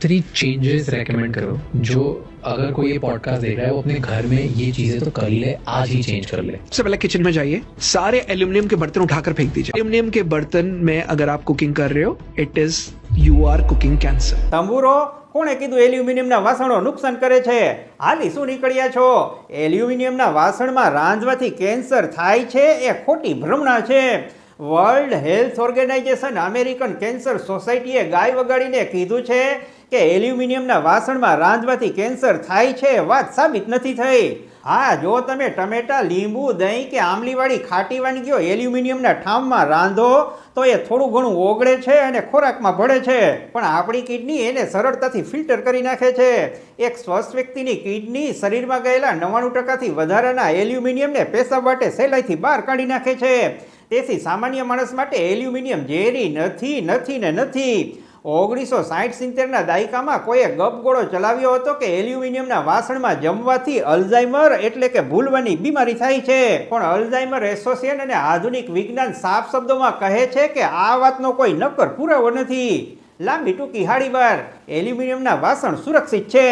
3 changes recommend करो जो अगर कोई ये पॉडकास्ट देख रहा है वो अपने घर में ये चीजें तो कर ही ले, आज ही चेंज कर ले। सबसे पहले किचन में जाइए, सारे एल्यूमिनियम के बर्तन उठाकर फेंक दीजिए। एल्यूमिनियम के बर्तन में अगर आप कुकिंग कर रहे हो, it is you are cooking cancer. તંબુરો કોણે કીધું એલ્યુમિનિયમના વાસણો નુકસાન કરે છે? હાલી શું નીકળ્યા છો? એલ્યુમિનિયમના વાસણમાં રાંધવાથી કેન્સર થાય છે એ ખોટી ભ્રમણા છે. World Health Organization American cancer સોસાયટીએ ગાય વગાડીને કીધું છે કે એલ્યુમિનિયમના વાસણમાં રાંધવાથી કેન્સર થાય છે. વાત સાબિત નથી થઈ. હા, જો તમે ટમેટા, લીંબુ, દહીં કે આમલીવાળી ખાટી વાનગીઓ એલ્યુમિનિયમના ઠામમાં રાંધો તો એ થોડું ઘણું ઓગળે છે અને ખોરાકમાં ભળે છે, પણ આપણી કિડની એને સરળતાથી ફિલ્ટર કરી નાખે છે. એક સ્વસ્થ વ્યક્તિની કિડની શરીરમાં ગયેલા 99%થી વધારાના એલ્યુમિનિયમને પેશાબ વાટે સહેલાઈથી બહાર કાઢી નાખે છે. તેથી સામાન્ય માણસ માટે એલ્યુમિનિયમ ઝેરી નથી, નથી ને નથી. 1960-70ના દાયકામાં કોઈએ ગપગોળો ચલાવ્યો હતો કે એલ્યુમિનિયમના વાસણમાં જમવાથી અલ્ઝાઇમર એટલે કે ભૂલવાની બીમારી થાય છે, પણ અલ્ઝાઇમર એસોસિએશન અને આધુનિક વિજ્ઞાન સાફ શબ્દોમાં કહે છે કે આ વાતનો કોઈ નક્કર પુરાવો નથી. લાંબી ટૂંકી હાડીવાર, એલ્યુમિનિયમના વાસણ સુરક્ષિત છે.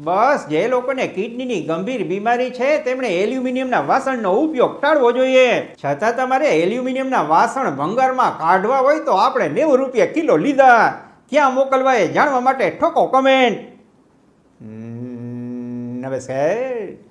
બસ જે લોકોને કિડનીની ગંભીર બીમારી છે તેમણે એલ્યુમિનિયમના વાસણનો ઉપયોગ ટાળવો જોઈએ. છતાં તમારે એલ્યુમિનિયમના વાસણ ભંગારમાં કાઢવા હોય તો આપણે 90 રૂપિયા કિલો લીધા. ક્યાં મોકલવા એ જાણવા માટે ઠોકો કમેન્ટ. નમસ્કાર.